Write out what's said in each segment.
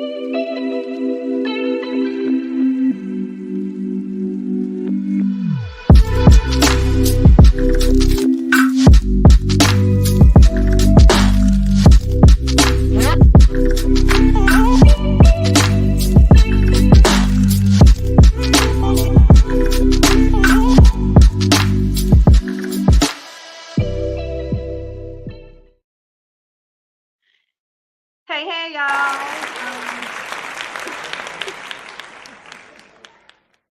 Hey, hey, y'all.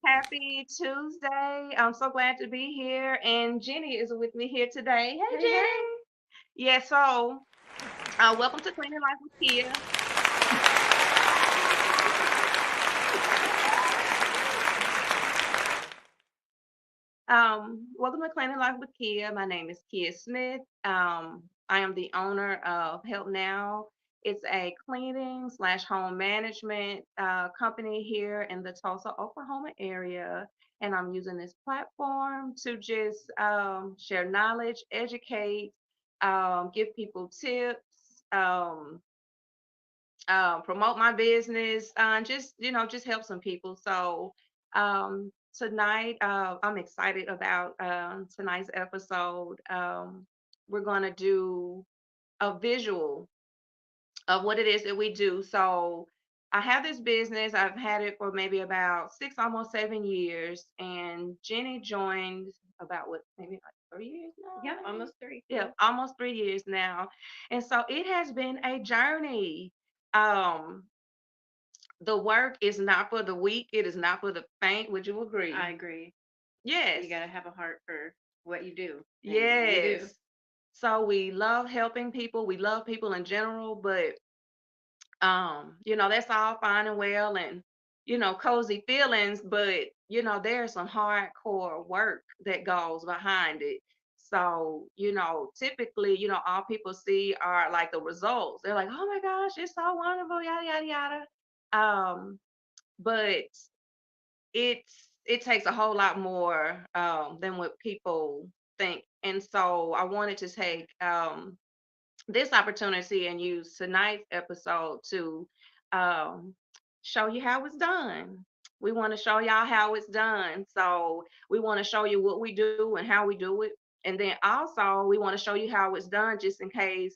Happy Tuesday. I'm so glad to be here. And Jenny is with me here today. Hey, Hey, Jenny. hey. Yeah, so welcome to Cleaning Life with Kia. Welcome to Cleaning Life with Kia. My name is Kia Smith. I am the owner of Help Now. It's a cleaning slash home management company here in the Tulsa, Oklahoma area. And I'm using this platform to just share knowledge, educate, give people tips, um, promote my business, just just help some people. So tonight, I'm excited about tonight's episode. We're gonna do a visual of what it is that we do. So I have this business. I've had it for maybe about 6, almost 7 years, and Jenny joined about what, maybe like 3 years now. Yep, almost three. Yeah, almost 3 years now, and so it has been a journey. Um, the work is not for the weak. It is not for the faint. Would you agree? I agree. Yes. You got to have a heart for what you do. And we do. Yes. So we love helping people. We love people in general, but that's all fine and well and cozy feelings, but there's some hardcore work that goes behind it. So, typically, all people see are like the results. They're like, oh my gosh, it's so wonderful, yada yada yada. But it takes a whole lot more than what people think. And so I wanted to take this opportunity and use tonight's episode to um, show you how it's done. We want to show y'all how it's done. So we want to show you what we do and how we do it. And then also, we want to show you how it's done just in case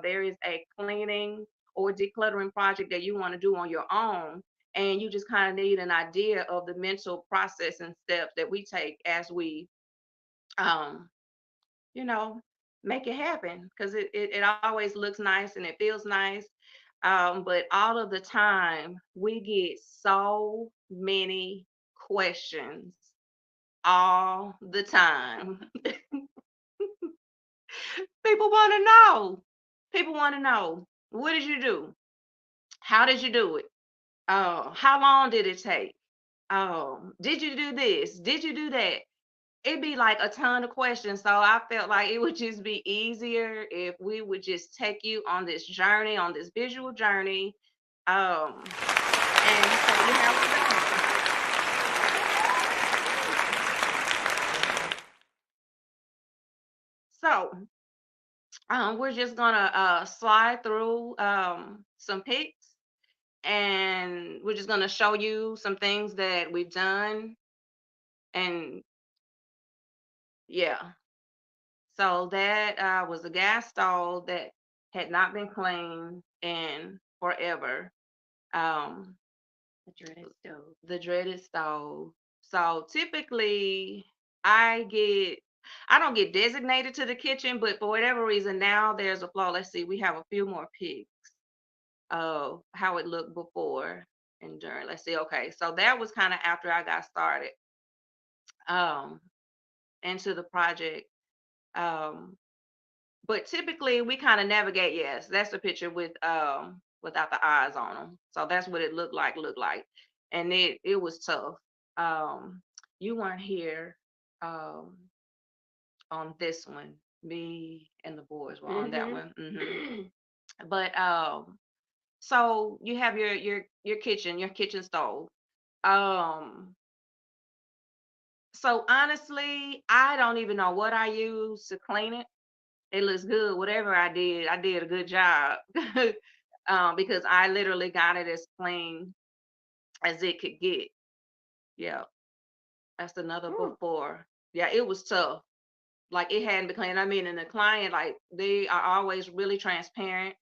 there is a cleaning or decluttering project that you want to do on your own. And you just kind of need an idea of the mental process and steps that we take as we um, you know, make it happen because it always looks nice and it feels nice. But all of the time, we get so many questions all the time. People want to know. People want to know, what did you do? How did you do it? How long did it take? Did you do this? Did you do that? It'd be like a ton of questions. So I felt like it would just be easier if we would just take you on this journey, on this visual journey, and show you how it's done. So we're just gonna slide through some pics, and we're just gonna show you some things that we've done, and yeah. So that was a gas stove that had not been cleaned in forever. Um, The dreaded stove. the dreaded stove. So typically, I get I don't get designated to the kitchen, but for whatever reason now there's a flaw. Let's see, we have a few more pics of how it looked before and during. Let's see. Okay, so that was kind of after I got started um into the project. Um but typically we kind of navigate. Yes, that's the picture without the eyes on them. So that's what it looked like, and it was tough. um you weren't here um on this one. Me and the boys were on that one. Mm-hmm. But so you have your kitchen stove. um so honestly, I don't even know what I use to clean it. It looks good. Whatever I did a good job. because I literally got it as clean as it could get. Yeah, that's another Ooh, before. Yeah, it was tough. Like it hadn't been clean. I mean, and the client, like they are always really transparent,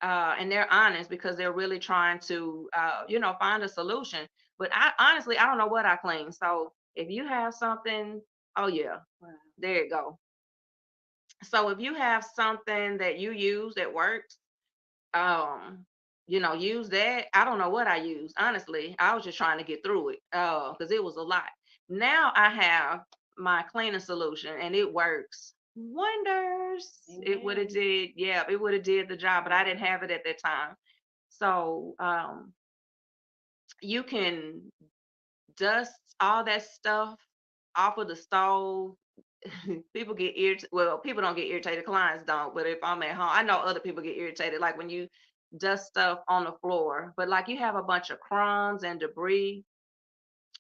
and they're honest because they're really trying to, find a solution. But I honestly, I don't know what I clean. So if you have something, oh yeah, wow. there you go. So if you have something that you use that works, um use that. I don't know what I used, honestly. I was just trying to get through it, because it was a lot. Now I have my cleaning solution and it works wonders. It would have Amen. did, yeah, it would have did the job, but I didn't have it at that time. So you can dust all that stuff off of the stove. People get irritated. Well, people don't get irritated. Clients don't. But if I'm at home, I know other people get irritated. Like when you dust stuff on the floor, but like you have a bunch of crumbs and debris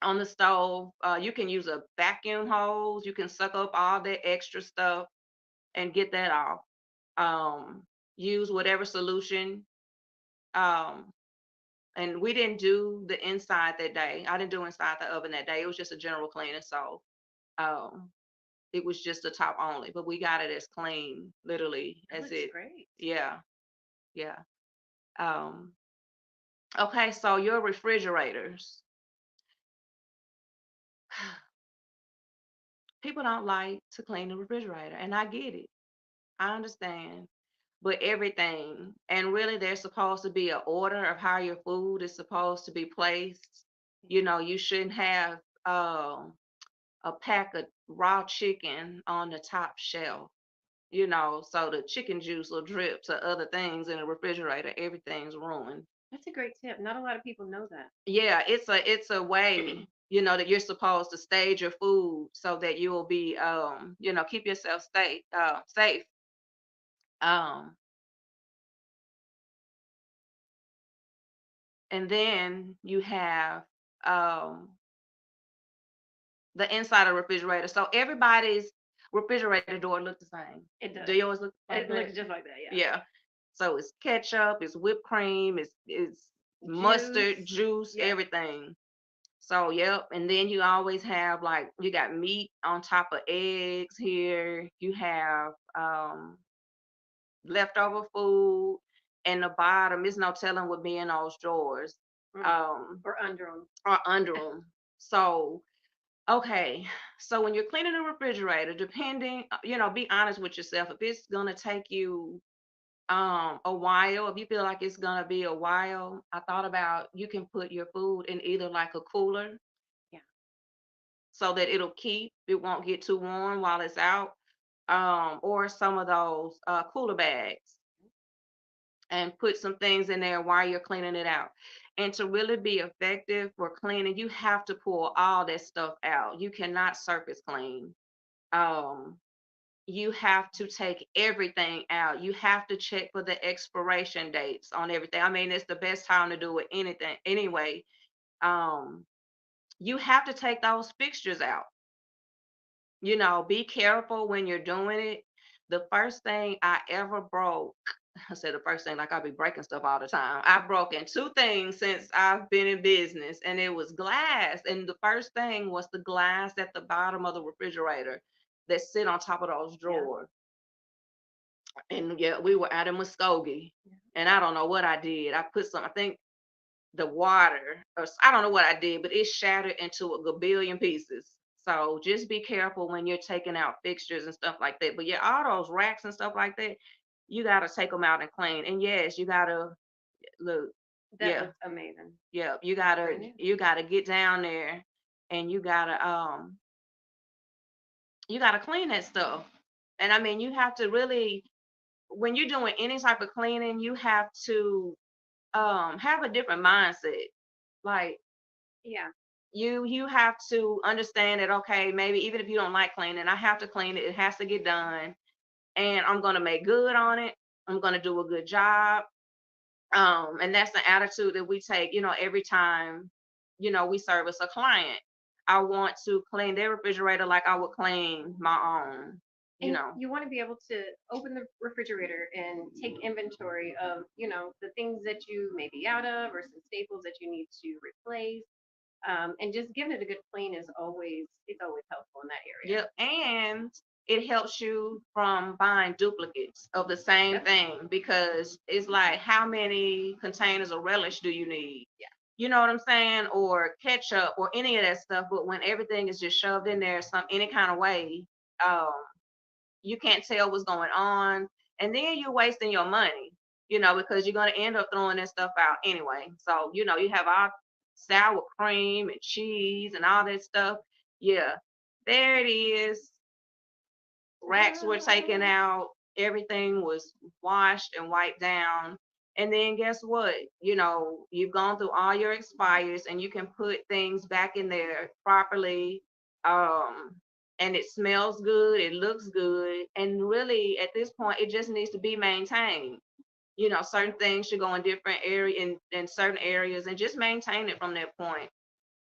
on the stove, you can use a vacuum hose. You can suck up all that extra stuff and get that off. Um, Use whatever solution. Um, and we didn't do the inside that day. I didn't do inside the oven that day. It was just a general cleaning. So um, it was just the top only, but we got it as clean, literally, That as looks it. great. Yeah, yeah. Um, okay, so your refrigerators. People don't like to clean the refrigerator, and I get it. I understand. But everything, and really, there's supposed to be an order of how your food is supposed to be placed. You shouldn't have a pack of raw chicken on the top shelf. So the chicken juice will drip to other things in the refrigerator. Everything's ruined. That's a great tip. Not a lot of people know that. Yeah, it's a way, that you're supposed to stage your food so that you will be, keep yourself safe. Um, and then you have um the inside of the refrigerator. So everybody's refrigerator door look the same. It Do does. yours look like It that? looks just like that. Yeah. Yeah. So it's ketchup, it's whipped cream, it's mustard, Juice. juice, Yes. everything. So yep, and then you always have like you got meat on top of eggs here. You have leftover food, and the bottom is no telling what be in those drawers, Mm. um, Or under them. or under them. So okay, so when you're cleaning the refrigerator, depending, be honest with yourself. If it's gonna take you a while, if you feel like it's gonna be a while, I thought about you can put your food in either like a cooler Yeah. so that it won't get too warm while it's out, or some of those cooler bags, and put some things in there while you're cleaning it out. And to really be effective for cleaning, you have to pull all that stuff out. You cannot surface clean. Um, you have to take everything out. You have to check for the expiration dates on everything. I mean, it's the best time to do it anything anyway. Um, you have to take those fixtures out. Be careful when you're doing it. The first thing I ever broke, I said the first thing, like I'll be breaking stuff all the time. I've broken two things since I've been in business, and it was glass. And the first thing was the glass at the bottom of the refrigerator that sit on top of those Yeah. drawers. And yeah, we were out in Muskogee, Yeah. and I don't know what I did. I put some, I think the water, or I don't know what I did, but it shattered into a gabillion pieces. So just be careful when you're taking out fixtures and stuff like that. But yeah, all those racks and stuff like that, you gotta take them out and clean. And yes, you gotta look, That yeah, looks amazing. yeah, you Brand gotta new. you gotta get down there, and you gotta clean that stuff. And I mean, you have to really, when you're doing any type of cleaning, you have to have a different mindset. Like Yeah. you have to understand that, okay, maybe even if you don't like cleaning, I have to clean it. It has to get done, and I'm gonna make good on it. I'm gonna do a good job. And that's the attitude that we take, every time, we service a client. I want to clean their refrigerator like I would clean my own. you And know. you want to be able to open the refrigerator and take inventory of, the things that you may be out of or some staples that you need to replace. And just giving it a good clean it's always helpful in that area. Yep. And it helps you from buying duplicates of the same Yep. thing because it's like, how many containers of relish do you need? Yeah. You know what I'm saying? Or ketchup or any of that stuff. But when everything is just shoved in there some any kind of way, um, you can't tell what's going on. And then you're wasting your money, because you're gonna end up throwing that stuff out anyway. So, you have all sour cream and cheese and all that stuff. Yeah, there it is. Racks were taken out, everything was washed and wiped down. And then guess what? You've gone through all your expires and you can put things back in there properly. Um, and it smells good, it looks good. And really at this point, it just needs to be maintained. Certain things should go in different area in certain areas and just maintain it from that point.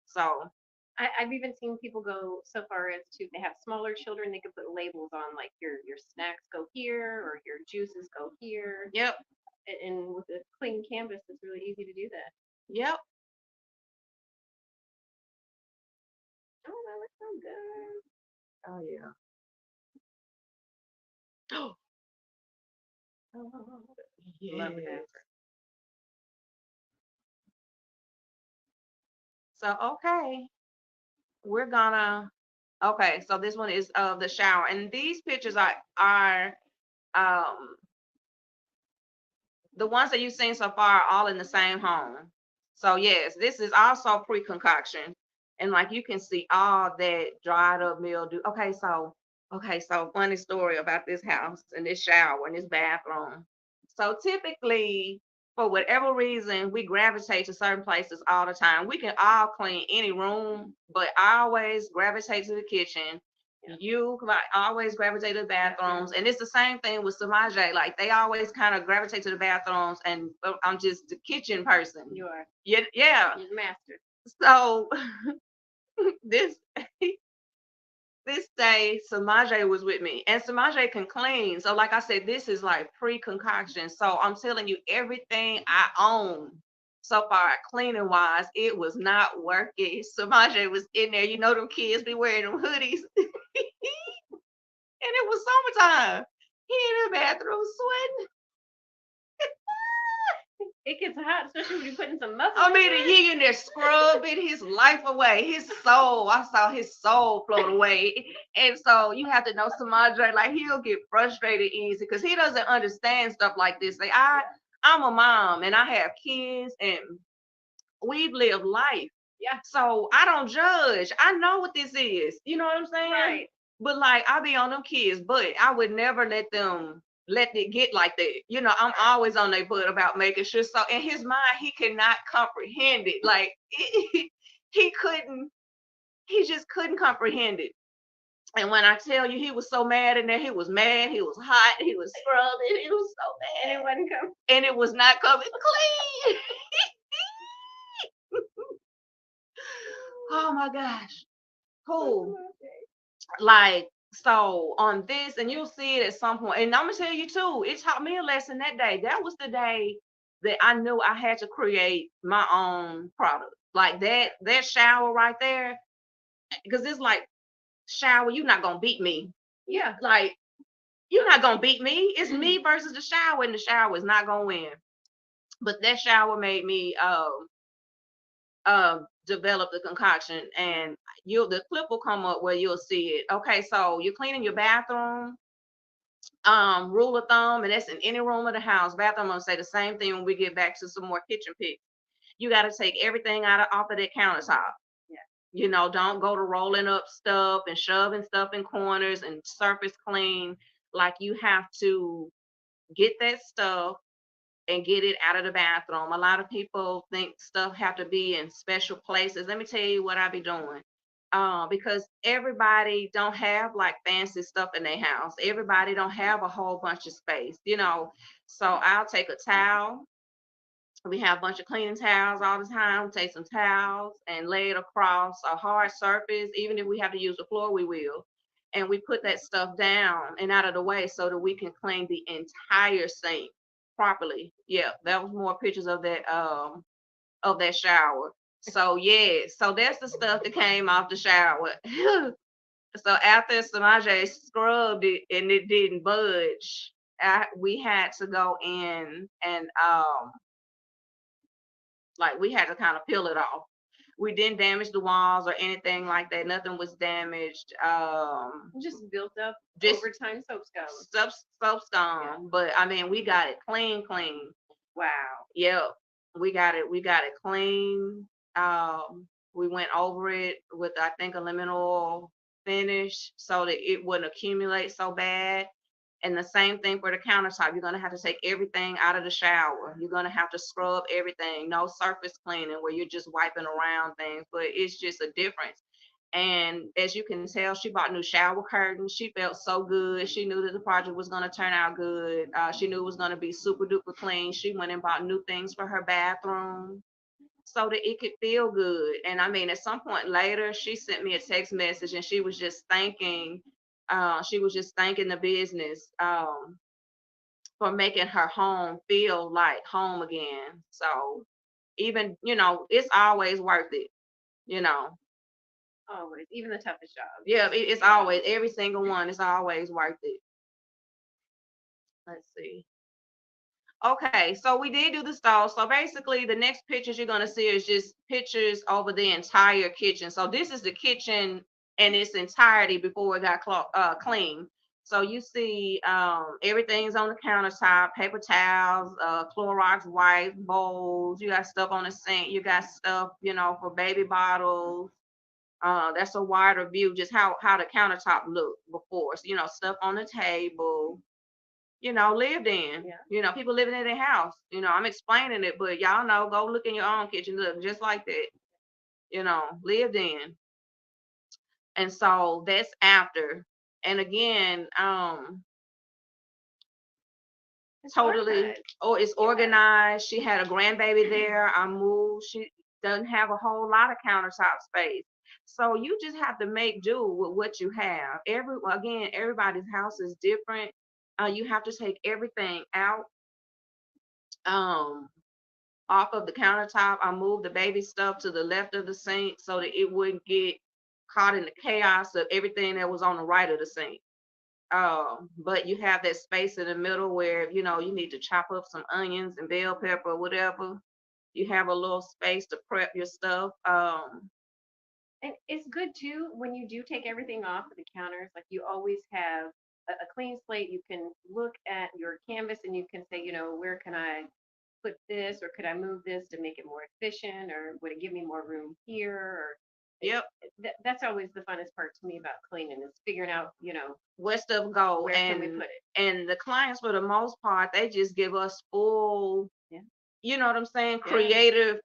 So I've even seen people go so far as to they have smaller children, they could put labels on like your snacks go here or your juices go here. yep, And with a clean canvas, it's really easy to do that. yep. Oh, that looks so good. Oh yeah. Oh, love the Yes. bathroom. So okay, we're gonna okay, so this one is of the shower. And these pictures are um the ones that you've seen so far are all in the same home. So yes, this is also pre-concoction. And like you can see all that dried up mildew. Okay, so funny story about this house and this shower and this bathroom. So typically, for whatever reason, we gravitate to certain places all the time. We can all clean any room, but I always gravitate to the kitchen. Yeah. You like always gravitate to the bathrooms, and it's the same thing with Samaj. Like they always kind of gravitate to the bathrooms, and I'm just the kitchen person. You are. Yeah, yeah. You're the master. So this this day, Samaje was with me, and Samaje can clean. So, like I said, this is like pre-concoction. So I'm telling you, everything I own so far, cleaning wise, it was not working. Samaje was in there. Them kids be wearing them hoodies, and it was summertime. He in the bathroom sweating. It gets hot, especially when you're putting some muscle I into mean, it. he in there scrubbing his life away, his soul. I saw his soul float away. And so you have to know Samadre, like he'll get frustrated easy because he doesn't understand stuff like this. Like I'm a mom and I have kids and we've lived life. Yeah. So I don't judge. I know what this is. You know what I'm saying? Right. But like I be on them kids, but I would never let it get like that. I'm always on their butt about making sure. So in his mind, he cannot comprehend it. Like he couldn't, he just couldn't comprehend it. And when I tell you he was so mad in there, he was mad, he was hot, he was scrubbing, he was so And mad. it wasn't coming. And it was not coming clean. Oh my gosh. Cool. Like, so on this, and you'll see it at some point. And I'm gonna tell you too, it taught me a lesson that day. That was the day that I knew I had to create my own product. Like that shower right there, because it's like shower, you're not gonna beat me. Yeah. Like you're not gonna beat me. It's me versus the shower, and the shower is not gonna win. But that shower made me develop the concoction, and the clip will come up where you'll see it. Okay, so you're cleaning your bathroom. Rule of thumb, and that's in any room of the house. Bathroom, I'm gonna say the same thing when we get back to some more kitchen picks. You got to take everything off of that countertop. Yeah. Don't go to rolling up stuff and shoving stuff in corners and surface clean. Like you have to get that stuff and get it out of the bathroom. A lot of people think stuff have to be in special places. Let me tell you what I be doing. Because everybody don't have like fancy stuff in their house. Everybody don't have a whole bunch of space. So I'll take a towel. We have a bunch of cleaning towels all the time. Take some towels and lay it across a hard surface. Even if we have to use the floor, we will. and we put that stuff down and out of the way so that we can clean the entire sink properly. Yeah, that was more pictures of that shower. So yeah, so that's the stuff that came off the shower. So after Samaje scrubbed it and it didn't budge, we had to go in and like we had to kind of peel it off. We didn't damage the walls or anything like that. Nothing was damaged. Just built up Just over time soap scum. soap, soap Yeah. stone. But I mean, we got it clean, clean. Wow. Yep, we got it. We got it clean. We went over it with I think a lemon oil finish so that it wouldn't accumulate so bad. And the same thing for the countertop. You're gonna have to take everything out of the shower. You're gonna have to scrub everything. No surface cleaning where you're just wiping around things, but it's just a difference. And as you can tell, she bought new shower curtains. She felt so good. She knew that the project was going to turn out good. She knew it was going to be super duper clean. She went and bought new things for her bathroom so that it could feel good. And I mean, at some point later, she sent me a text message and she was just thanking the business for making her home feel like home again. So even, it's always worth it, you know. Always, even the toughest jobs. Yeah, it's always every single one is always worth it. Let's see. Okay, so we did do the stall. So basically, the next pictures you're gonna see is just pictures over the entire kitchen. So this is the kitchen in its entirety before it got clean. So you see everything's on the countertop, paper towels, Clorox wipes, bowls. You got stuff on the sink. You got stuff, for baby bottles. That's a wider view, just how the countertop looked before. So, stuff on the table, lived in. Yeah. People living in their house. I'm explaining it, but y'all know, go look in your own kitchen, look just like that. Lived in. And so that's after. And again, It's totally. organized. Oh, it's Yeah. organized. She had a grandbaby there. I moved. She doesn't have a whole lot of countertop space. So you just have to make do with what you have. Everybody's house is different. You have to take everything out um off of the countertop. I moved the baby stuff to the left of the sink so that it wouldn't get caught in the chaos of everything that was on the right of the sink. But you have that space in the middle where you need to chop up some onions and bell pepper, whatever. You have a little space to prep your stuff. And it's good too when you do take everything off of the counters. Like you always have a clean slate. You can look at your canvas and you can say, where can I put this, or could I move this to make it more efficient, or would it give me more room here? Or Yep, that's always the funnest part to me about cleaning is figuring out, where stuff go, where can we put it? and the clients for the most part they just give us full, Yeah. you know what I'm saying, Yeah. creative,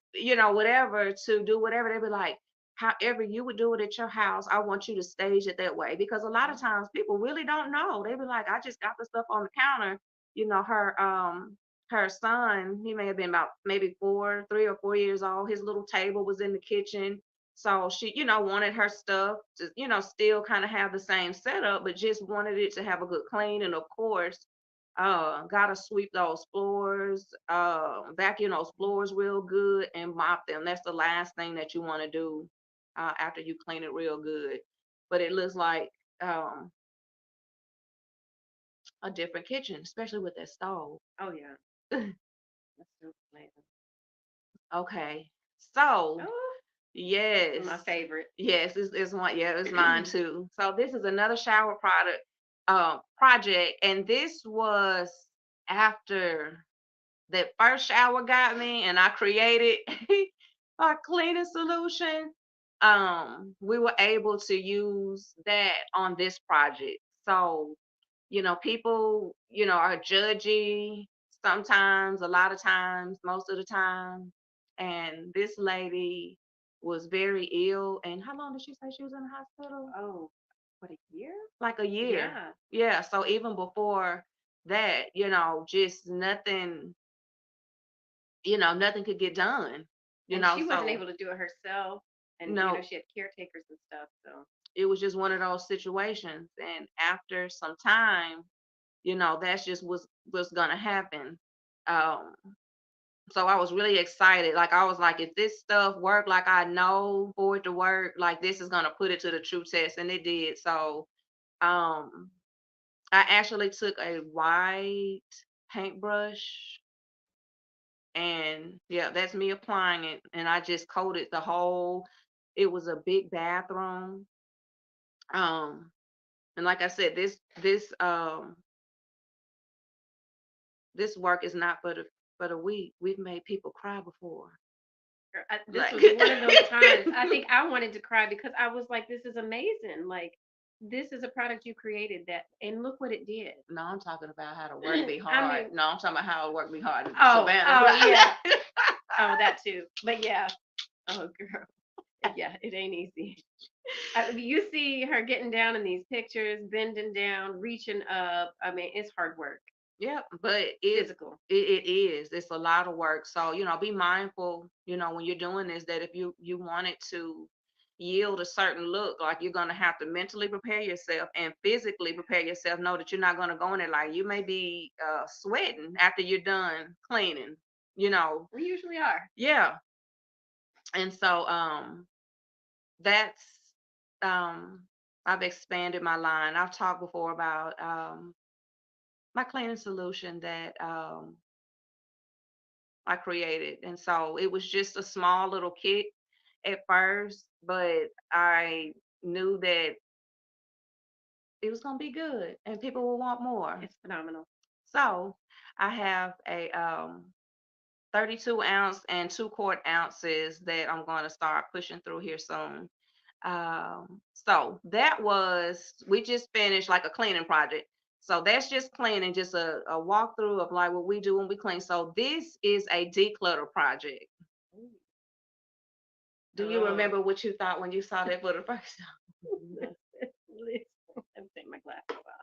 whatever to do whatever. They be like, however you would do it at your house, I want you to stage it that way. Because a lot of times people really don't know. They be like, I just got the stuff on the counter. Her son, he may have been about maybe 3 or 4 years old. His little table was in the kitchen. So she, wanted her stuff to, still kind of have the same setup, but just wanted it to have a good clean. And of course, gotta sweep those floors, vacuum those floors real good and mop them. That's the last thing that you want to do after you clean it real good. But it looks like um, a different kitchen, especially with that stove. Oh yeah. That's so amazing. Okay, so Oh, yes, my favorite. yes, it's one. Yeah, it's mine too. So this is another shower project, and this was after that first shower got me and I created a cleaning solution. We were able to use that on this project. So, people, are judgy sometimes, a lot of times, most of the time. And this lady was very ill. And how long did she say she was in the hospital? Oh, what, a year? Like a year. Yeah. Yeah. So even before that, just nothing could get done. And she wasn't So able to do it herself. And no, she had caretakers and stuff. So it was just one of those situations. And after some time, that's just was gonna happen. Um, so I was really excited. Like I was like, if this stuff work like I know for it to work, like this is gonna put it to the true test, and it did. So um, I actually took a white paintbrush, and yeah, that's me applying it, and I just coated the whole. It was a big bathroom. Um, and like I said, this work is not for the weak. We've made people cry before. This Like was one of those times. I think I wanted to cry because I was like, "This is amazing! Like, this is a product you created that, and look what it did." no, I'm talking about how to work be I hard. mean, No, I'm talking about how to work be hard in oh, Savannah. oh yeah, But oh that too. But yeah, oh girl, yeah, it ain't easy. You see her getting down in these pictures, bending down, reaching up. I mean, it's hard work, yeah, but physical. it is. It's a lot of work. So, be mindful, when you're doing this, that if you want it to yield a certain look, like you're gonna have to mentally prepare yourself and physically prepare yourself. Know that you're not gonna go in there like you may be sweating after you're done cleaning, you know. We usually are. Yeah. And so that's I've expanded my line. I've talked before about my cleaning solution that I created. And so it was just a small little kit at first, but I knew that it was going to be good and people will want more. It's phenomenal. So I have a 32 ounce and 2 quart ounces that I'm going to start pushing through here soon. So that was, we just finished like a cleaning project. So that's just cleaning, just a walkthrough of like what we do when we clean. So this is a declutter project. Ooh. Do you Oh, remember what you thought when you saw that for the first time? listen, I'm taking my glasses off.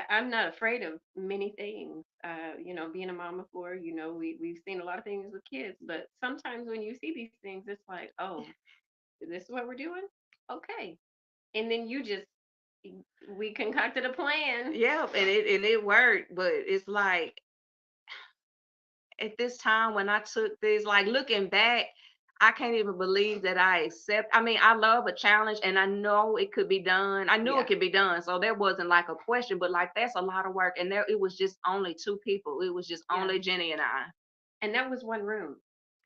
I'm not afraid of many things. Being a mom of four, we've seen a lot of things with kids, but sometimes when you see these things, it's like, oh, this is what we're doing? Okay. And then we concocted a plan. Yeah, and it worked, but it's like at this time when I took this, like looking back, I can't even believe that I accept. I mean, I love a challenge and I know it could be done. I knew it Yeah. could be done. So there wasn't like a question, but like that's a lot of work. And there it was just only two people. It was just Yeah. only Jenny and I. And that was one room.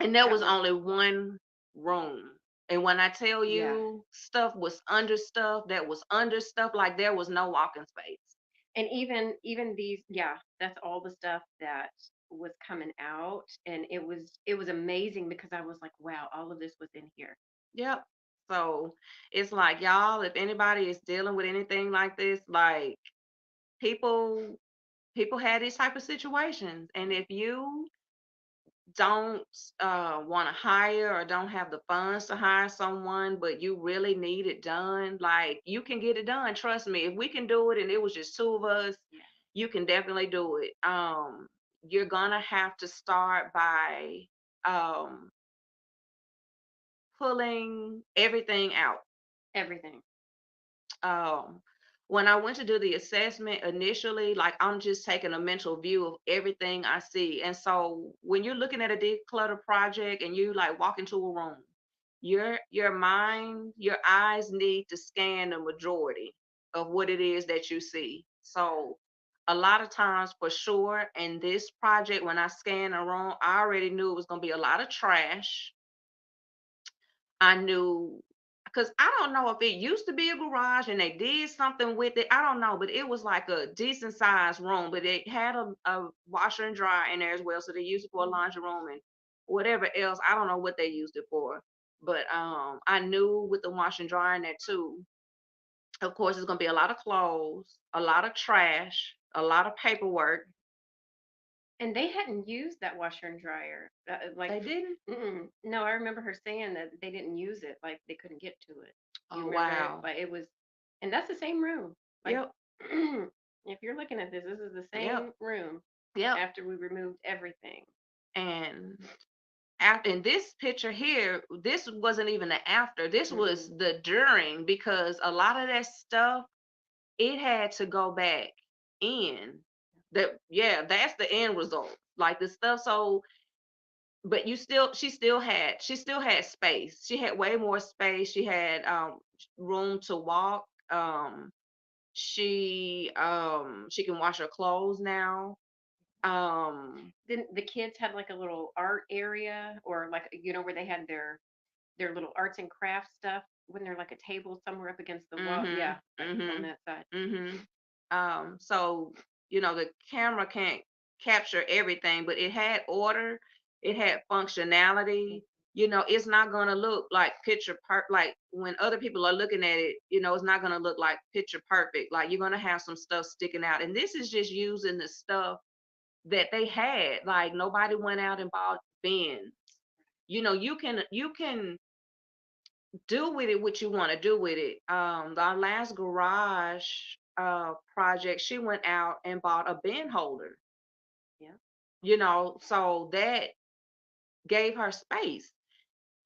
And there That was was, only one room. And when I tell yeah. you stuff was under stuff, that was under stuff, like there was no walking space. And even these, yeah, that's all the stuff that was coming out, and it was amazing because I was like, wow, all of this was in here. Yep. So it's like, y'all, if anybody is dealing with anything like this, like people people had these type of situations. And if you don't want to hire or don't have the funds to hire someone, but you really need it done, like you can get it done. Trust me, if we can do it and it was just two of us, Yeah. you can definitely do it. You're gonna have to start by um, pulling everything out. Everything. um when I went to do the assessment initially, like I'm just taking a mental view of everything I see. And so when you're looking at a declutter project and you like walk into a room, your mind, your eyes need to scan the majority of what it is that you see. So a lot of times for sure in this project, when I scanned a room, I already knew it was going to be a lot of trash. I knew because I don't know if it used to be a garage and they did something with it. I don't know, but it was like a decent sized room, but it had a washer and dryer in there as well. So they used it for a Mhm. laundry room and whatever else. I don't know what they used it for. But I knew with the washer and dryer in there too, of course, it's gonna be a lot of clothes, a lot of trash, a lot of paperwork. And they hadn't used that washer and dryer. They didn't. No, I remember her saying that they didn't use it, like they couldn't get to it. You Oh remember it? wow. Like it was, and that's the same room. Like, Yep. if you're looking at this is the Yep. same room Yep. after we removed everything. And after in this picture here, this wasn't even the after. This was Mm-hmm. the during, because a lot of that stuff, it had to go back in. That, yeah, that's the end result. Like the stuff. So, but she still had space. She had way more space. She had room to walk. She can wash her clothes now. Um Then the kids had like a little art area, or like where they had their little arts and crafts stuff. Wasn't there like a table somewhere up against the wall? Yeah, mhm. on Mhm. that side. Mhm. So, the camera can't capture everything, but it had order, it had functionality. It's not gonna look like like when other people are looking at it, it's not gonna look like picture perfect. Like you're gonna have some stuff sticking out. And this is just using the stuff that they had. Like nobody went out and bought bins. You can do with it what you want to do with it. Our last garage project, she went out and bought a bin holder, Yeah. so that gave her space,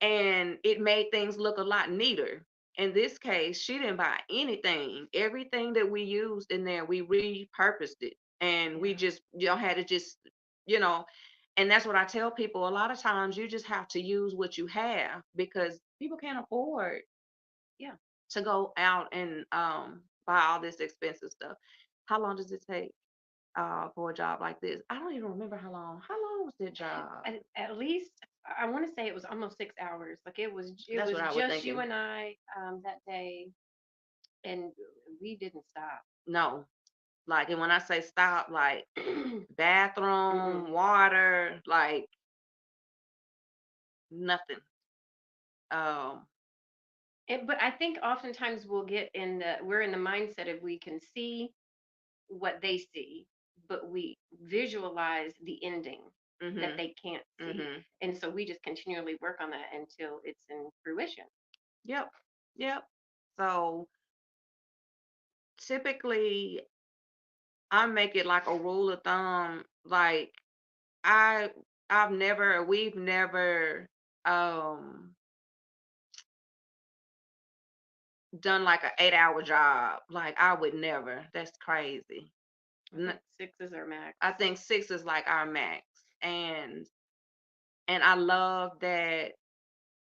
and it made things look a lot neater. In this case, she didn't buy anything. Everything that we used in there, we repurposed it, and we Yeah. just, had to just, you know, and that's what I tell people. A lot of times, you just have to use what you have, because people can't afford Yeah. to go out and buy all this expensive stuff. How long does it take for a job like this? I don't even remember how long. How long was that job? At least I want to say it was almost 6 hours. Like it That's was what I was just you thinking. and I that day, and we didn't stop. No, like, and when I say stop, like Mm-mm. bathroom, water, like nothing. Um, But I think oftentimes we're in the mindset of we can see what they see, but we visualize the ending that mhm, they can't see. mhm. And so we just continually work on that until it's in fruition. Yep, yep. So typically, I make it like a rule of thumb. Like I, we've never um done like an 8-hour job. Like I would never. That's crazy. I think six is our max. I think 6 is like our max. And I love that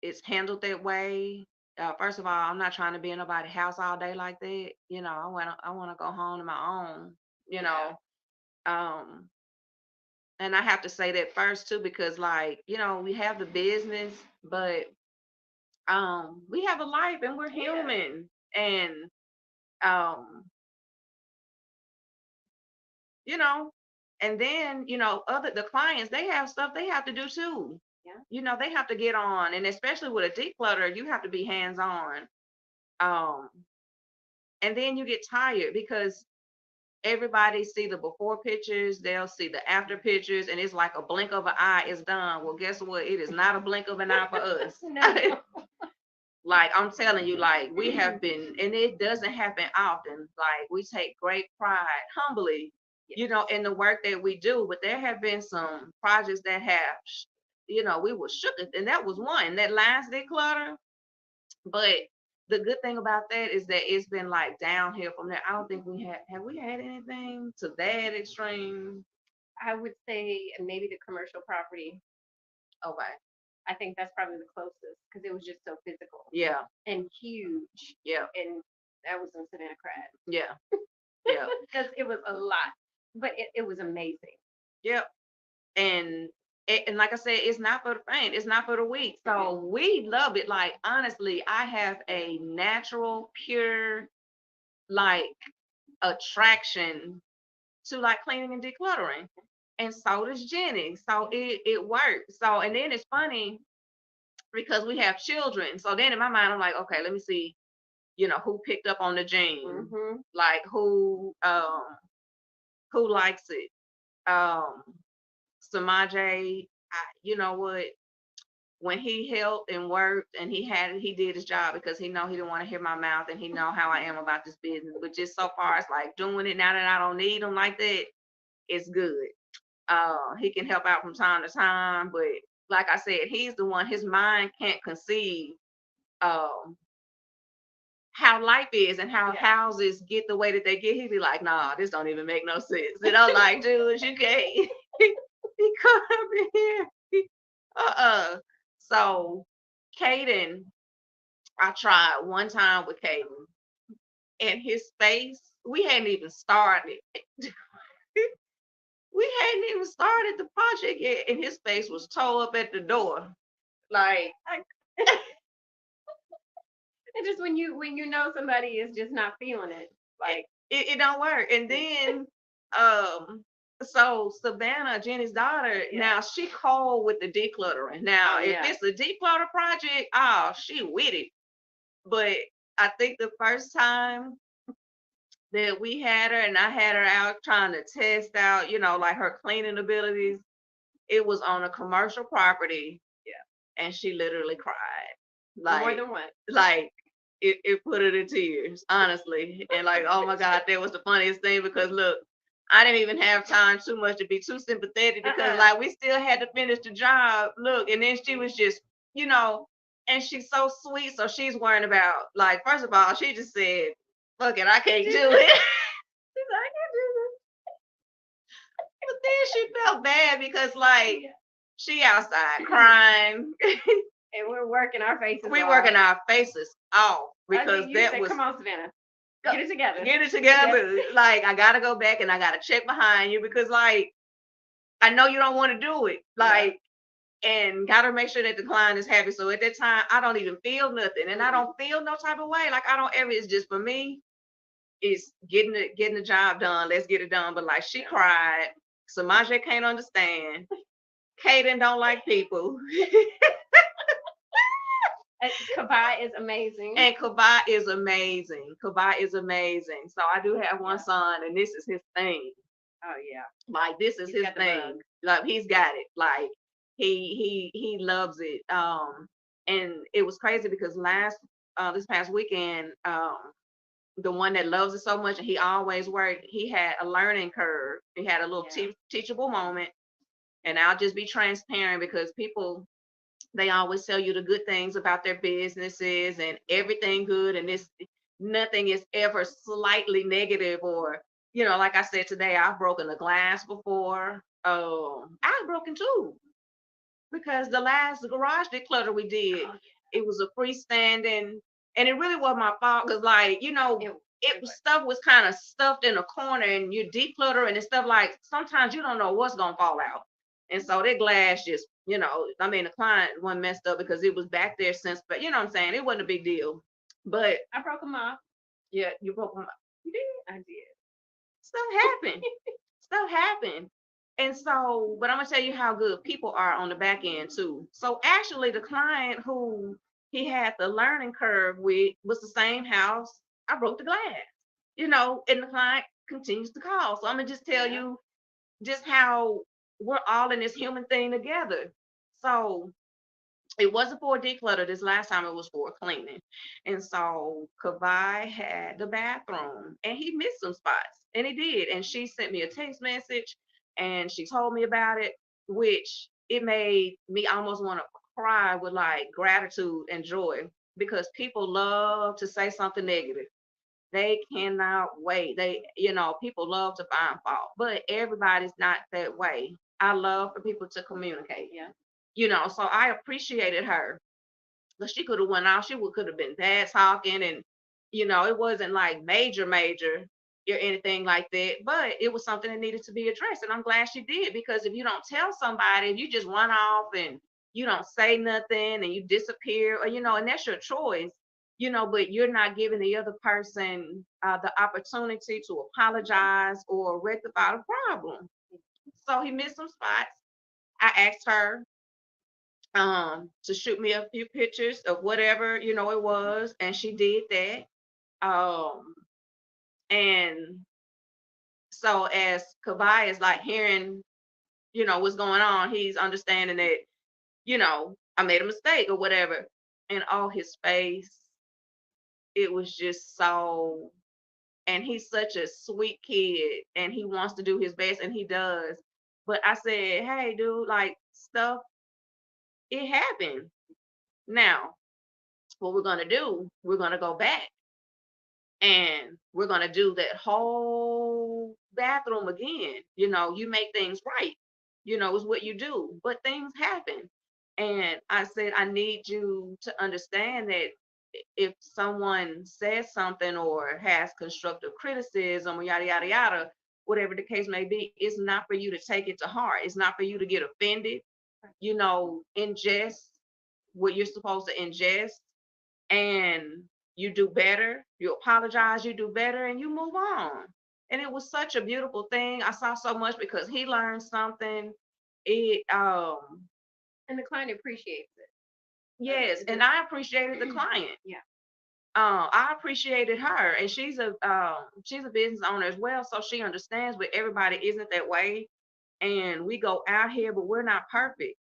it's handled that way. First of all, I'm not trying to be in nobody's house all day like that. I want to go home to my own. You Yeah. know, um, and I have to say that first too, because like we have the business, but we have a life and we're Yeah. human. And um, you know, and then other the clients, they have stuff they have to do too. Yeah. They have to get on, and especially with a declutter, you have to be hands on. Um, and then you get tired because everybody see the before pictures, they'll see the after pictures, and it's like a blink of an eye, it's done. Well, guess what? It is not a blink of an eye for us. No. Like I'm telling you, like we have been, and it doesn't happen often. Like we take great pride, humbly, Yes. in the work that we do. But there have been some projects that have, we were shook, and that was one that last declutter. But the good thing about that is that it's been like downhill from there. I don't think have we had anything to that extreme. I would say maybe the commercial property. Okay. I think that's probably the closest because it was just so physical Yeah. and huge. Yeah. And that was in Savannah Crab Yeah. Yeah. because it was a lot, but it was amazing. Yep. And and like I said, it's not for the faint. It's not for the weak. Mm-mm. So we love it. Like honestly, I have a natural, pure, like attraction to like cleaning and decluttering, and so does Jenny. So it works. So and then it's funny because we have children. So then in my mind, I'm like, okay, let me see, who picked up on the gene, Mm-hmm. like who likes it. Um, Samaje, you know what? When he helped and worked and he did his job because he know he didn't want to hear my mouth and he know how I am about this business. But just so far as like doing it now that I don't need him like that, it's good. He can help out from time to time, but like I said, he's the one, his mind can't conceive um how life is and how Yeah. houses get the way that they get. He'd be like, nah, this don't even make no sense. And I'm like, dude, you can't he come up in here. Uh-uh. So Caden, I tried one time with Caden and his face, we hadn't even started. We hadn't even started the project yet, and his face was toe up at the door. Like, I, it's just when you know somebody is just not feeling it, it, like it don't work. And then, um, so Savannah, Jenny's daughter, yeah. now she cold with the decluttering. Now, Oh if yeah. it's a declutter project, oh, she with it. But I think the first time that we had her and I had her out trying to test out, like her cleaning abilities, it was on a commercial property Yeah. and she literally cried. More Like, than one. like it put her to tears, honestly. And like, oh my God, that was the funniest thing because look, I didn't even have time too much to be too sympathetic because Uh-uh. like we still had to finish the job. Look, and then she was just, you know, and she's so sweet. So she's worrying about like, first of all, she just said, "Fuck it, I can't She's do it." like, I can But then she felt bad because like do she outside this. crying. And we're working our faces We off. working our faces off I because think you that said, was "Come on, Savannah, go- get it together." get it Yeah. together. Like I gotta go back and I gotta check behind you because like I know you don't want to do it. Yeah. Like and gotta make sure that the client is happy. So at that time I don't even feel nothing and I don't feel no type of way. Like I don't ever it's just for me, it's getting the job done. Let's get it done. But like she Yeah. cried. Samaje can't understand. Kaden don't like people. Kabai is amazing. And Kabai is amazing. Kabai is amazing. So I do have one Yeah. son, and this is his thing. Oh yeah. Like this is He's his got the bug. thing. Like he's got it. Like he loves it. And it was crazy because this past weekend, the one that loves it so much, and he always worked. He had a learning curve. He had a little Yeah. teachable moment, and I'll just be transparent because people they always tell you the good things about their businesses and everything good and this nothing is ever slightly negative or like I said today I've broken a glass before. I've broken two because the last garage declutter we did Oh it was a freestanding and it really was my fault because like yeah. it was stuff was kind of stuffed in a corner and you declutter and stuff like sometimes you don't know what's gonna fall out and so that glass just I mean the client wasn't messed up because it was back there since but you know what I'm saying it wasn't a big deal but I broke him off. yeah you broke my You did? I did. stuff happened. Stuff happened. And so, but I'm gonna tell you how good people are on the back end too. So actually the client who he had the learning curve with was the same house. I broke the glass, and the client continues to call. So I'm gonna just tell Yeah. you just how we're all in this human thing together. So it wasn't for a declutter. This last time it was for cleaning. And so Kavai had the bathroom and he missed some spots. And he did. And she sent me a text message and she told me about it, which it made me almost want to cry with like gratitude and joy because people love to say something negative. They cannot wait. People love to find fault, but everybody's not that way. I love for people to communicate, Yeah. so I appreciated her. But she could have went off. She could have been bad talking, and it wasn't like major or anything like that. But it was something that needed to be addressed, and I'm glad she did because if you don't tell somebody, if you just run off and you don't say nothing and you disappear, or and that's your choice. But you're not giving the other person the opportunity to apologize or rectify the problem. So he missed some spots. I asked her to shoot me a few pictures of whatever it was and she did that um and so as Kabai is like hearing what's going on, he's understanding that I made a mistake or whatever, and all his face, it was just so, and he's such a sweet kid and he wants to do his best and he does, but I said, hey dude, like stuff It happened. Now, what we're going to do, we're going to go back and we're going to do that whole bathroom again. You make things right, is what you do, but things happen. And I said, I need you to understand that if someone says something or has constructive criticism or yada, yada, yada, whatever the case may be, it's not for you to take it to heart. It's not for you to get offended, ingest what you're supposed to ingest, and you do better, you apologize, you do better, and you move on. And it was such a beautiful thing. I saw so much because he learned something. It And the client appreciates it. Yes, and I appreciated the client. Yeah. I appreciated her, and she's a business owner as well, so she understands. But everybody isn't that way, and we go out here, but we're not perfect.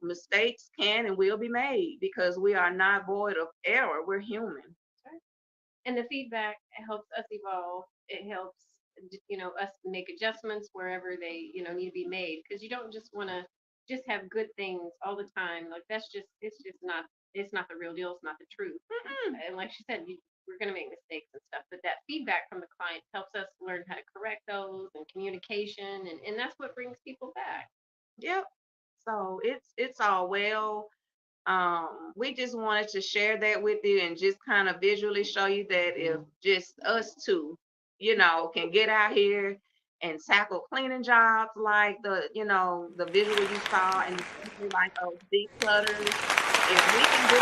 Mistakes can and will be made because we are not void of error. We're human. And the feedback helps us evolve. It helps us make adjustments wherever they need to be made, because you don't just want to just have good things all the time. Like it's not the real deal. It's not the truth. And like she said, we're going to make mistakes and stuff, but that feedback from the client helps us learn how to correct those, and communication, and that's what brings people back. Yep. So it's all well. We just wanted to share that with you and just kind of visually show you that if just us two, can get out here and tackle cleaning jobs like the visual you saw, and especially like those declutters, if we can do it,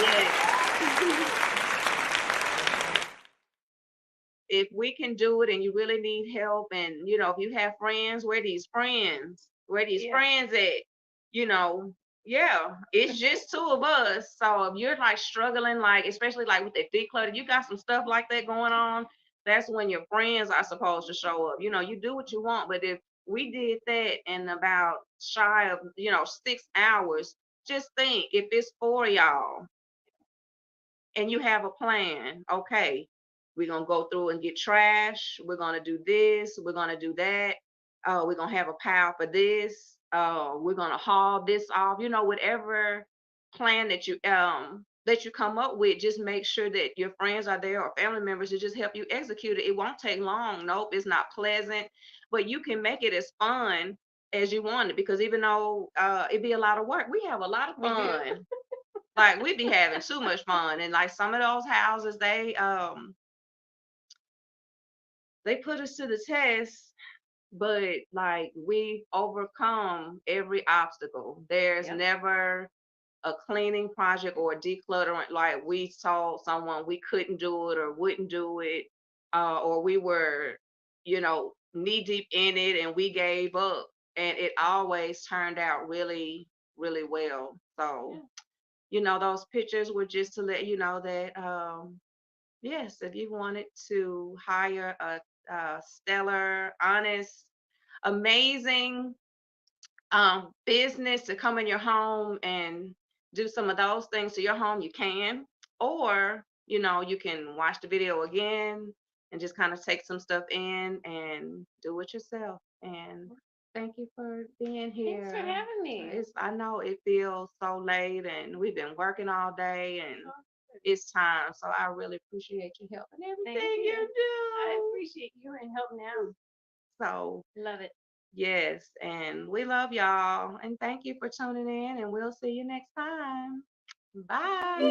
yeah. If we can do it and you really need help, and if you have friends, where these friends at, you know yeah, it's just two of us. So if you're like struggling, like especially like with the declutter, you got some stuff like that going on, that's when your friends are supposed to show up. You do what you want, but if we did that in about shy of 6 hours, just think if it's for y'all and you have a plan. Okay, we're gonna go through and get trash. We're gonna do this. We're gonna do that. We're gonna have a pile for this. We're gonna haul this off. Whatever plan that you come up with, just make sure that your friends are there or family members to just help you execute it. It won't take long. Nope, it's not pleasant, but you can make it as fun as you want it, because even though it'd be a lot of work, we have a lot of fun. Like we be having too much fun, and like some of those houses, they put us to the test, but like we overcome every obstacle. There's Yep. never a cleaning project or a decluttering like we told someone we couldn't do it or wouldn't do it, or we were knee deep in it and we gave up, and it always turned out really, really well. So those pictures were just to let you know that, yes, if you wanted to hire a stellar, honest, amazing business to come in your home and do some of those things to your home, you can. Or, you can watch the video again and just kind of take some stuff in and do it yourself. And thank you for being Thanks for here. having me. I know it feels so late and we've been working all day and Oh, it's time. So I really appreciate you helping thank everything you. you I do. appreciate you and helping out. So Love it. yes, and we love y'all. And thank you for tuning in, and we'll see you next time. Bye.